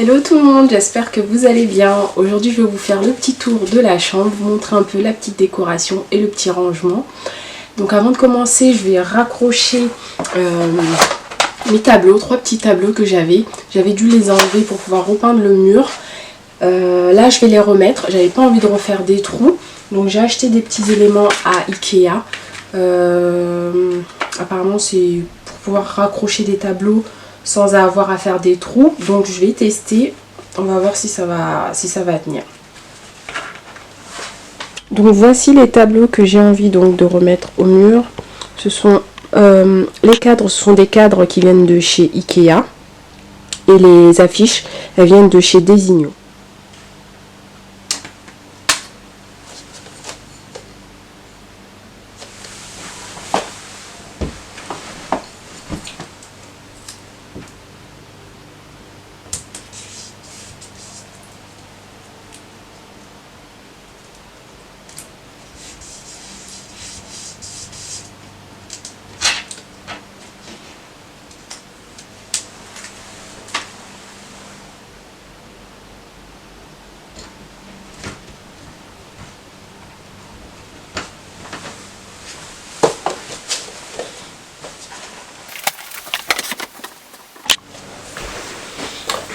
Hello tout le monde, j'espère que vous allez bien. Aujourd'hui je vais vous faire le petit tour de la chambre, vous montrer un peu la petite décoration et le petit rangement. Donc avant de commencer, je vais raccrocher mes tableaux, 3 petits tableaux que j'avais. J'avais dû les enlever pour pouvoir repeindre le mur. Là je vais les remettre, j'avais pas envie de refaire des trous. Donc j'ai acheté des petits éléments à Ikea. Apparemment c'est pour pouvoir raccrocher des tableaux sans avoir à faire des trous. Donc je vais tester, on va voir si ça va tenir. Donc voici les tableaux que j'ai envie donc de remettre au mur. Ce sont les cadres, ce sont des cadres qui viennent de chez Ikea. Et les affiches, elles viennent de chez Designo.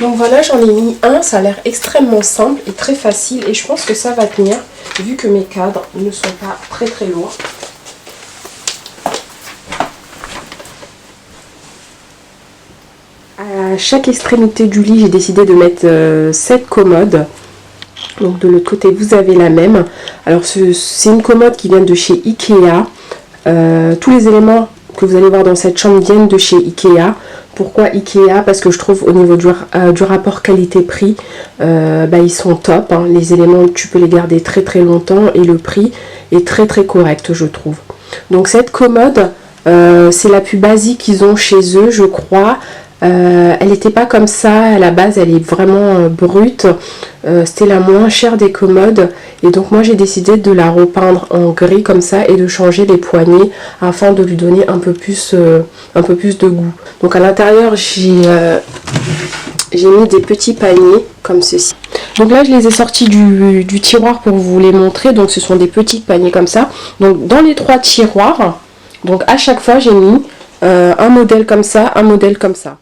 Donc voilà, j'en ai mis un, ça a l'air extrêmement simple et très facile et je pense que ça va tenir vu que mes cadres ne sont pas très lourds. À chaque extrémité du lit, j'ai décidé de mettre 7 commodes. Donc de l'autre côté, vous avez la même. Alors c'est une commode qui vient de chez Ikea. Tous les éléments que vous allez voir dans cette chambre viennent de chez Ikea. Pourquoi Ikea? Parce que je trouve au niveau du rapport qualité-prix, ils sont top. Hein. Les éléments, tu peux les garder très longtemps et le prix est très correct, je trouve. Donc cette commode, c'est la plus basique qu'ils ont chez eux, je crois. Elle n'était pas comme ça à la base, elle est vraiment brute. C'était la moins chère des commodes et donc moi j'ai décidé de la repeindre en gris comme ça et de changer les poignées afin de lui donner un peu plus de goût. Donc à l'intérieur j'ai mis des petits paniers comme ceci. Donc là je les ai sortis du tiroir pour vous les montrer. Donc ce sont des petits paniers comme ça. Donc dans les 3 tiroirs, donc à chaque fois j'ai mis un modèle comme ça, un modèle comme ça.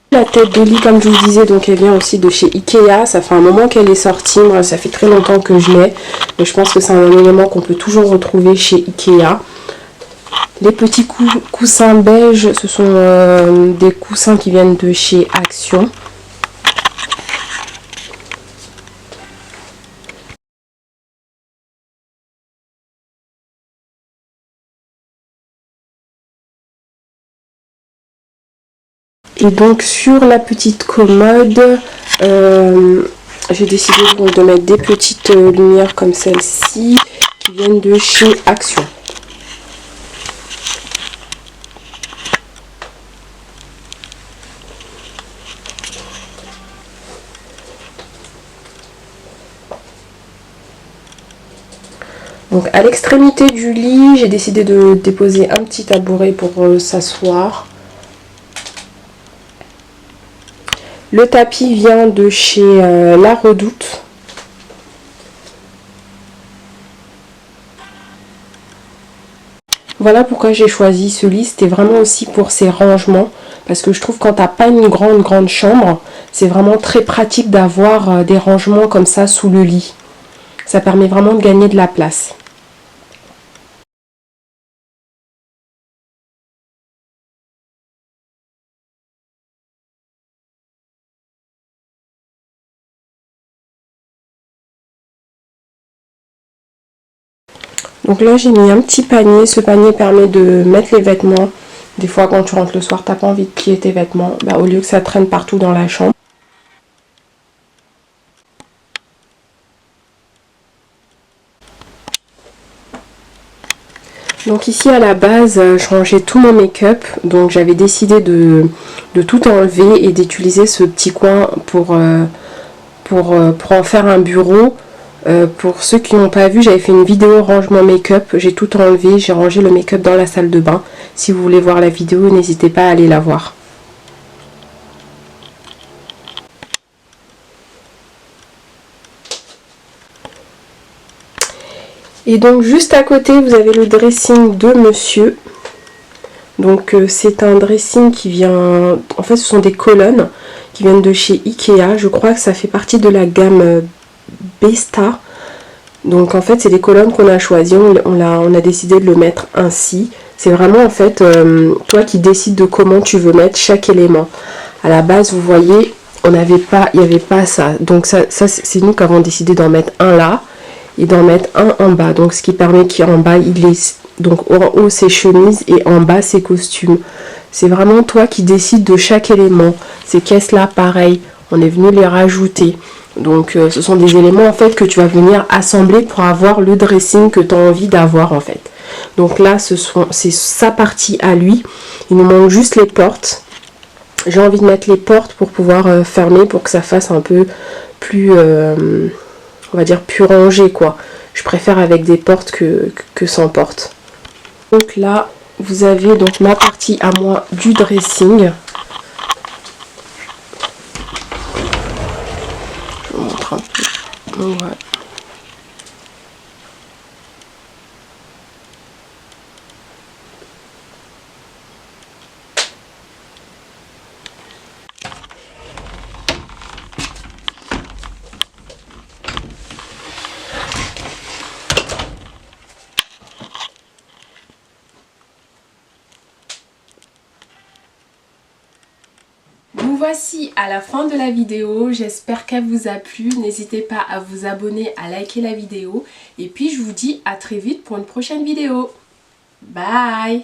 La tête de lit, comme je vous disais, donc elle vient aussi de chez Ikea. Ça fait un moment qu'elle est sortie. Moi, ça fait très longtemps que je l'ai. Mais je pense que c'est un élément qu'on peut toujours retrouver chez Ikea. Les petits coussins beige, ce sont des coussins qui viennent de chez Action. Et donc sur la petite commode, j'ai décidé donc de mettre des petites lumières comme celle-ci qui viennent de chez Action. Donc à l'extrémité du lit, j'ai décidé de déposer un petit tabouret pour s'asseoir. Le tapis vient de chez La Redoute. Voilà pourquoi j'ai choisi ce lit. C'était vraiment aussi pour ses rangements. Parce que je trouve quand t'as pas une grande chambre, c'est vraiment très pratique d'avoir des rangements comme ça sous le lit. Ça permet vraiment de gagner de la place. Donc là j'ai mis un petit panier, ce panier permet de mettre les vêtements. Des fois quand tu rentres le soir, t'as pas envie de plier tes vêtements, au lieu que ça traîne partout dans la chambre. Donc ici à la base, je rangeais tout mon make-up, donc j'avais décidé de tout enlever et d'utiliser ce petit coin pour en faire un bureau. Pour ceux qui n'ont pas vu, j'avais fait une vidéo rangement make-up. J'ai tout enlevé, j'ai rangé le make-up dans la salle de bain. Si vous voulez voir la vidéo, n'hésitez pas à aller la voir. Et donc juste à côté, vous avez le dressing de monsieur. Donc c'est un dressing qui vient... En fait, ce sont des colonnes qui viennent de chez Ikea. Je crois que ça fait partie de la gamme Besta. Donc en fait, c'est des colonnes qu'on a choisies. On a décidé de le mettre ainsi. C'est vraiment en fait toi qui décides de comment tu veux mettre chaque élément. À la base, vous voyez, il n'y avait pas ça. Donc ça c'est nous qui avons décidé d'en mettre un là et d'en mettre un en bas. Donc ce qui permet qu'en bas, il est... Donc en haut, c'est chemises et en bas, c'est costumes. C'est vraiment toi qui décides de chaque élément. Ces caisses-là, pareil, on est venu les rajouter. Donc ce sont des éléments en fait que tu vas venir assembler pour avoir le dressing que tu as envie d'avoir en fait. Donc là, c'est sa partie à lui. Il nous manque juste les portes. J'ai envie de mettre les portes pour pouvoir fermer, pour que ça fasse un peu plus... on va dire plus rangé quoi. Je préfère avec des portes que sans porte. Donc là, vous avez donc ma partie à moi du dressing. Je vous montre un peu. Donc, voilà. Nous voici à la fin de la vidéo, j'espère qu'elle vous a plu. N'hésitez pas à vous abonner, à liker la vidéo. Et puis je vous dis à très vite pour une prochaine vidéo. Bye!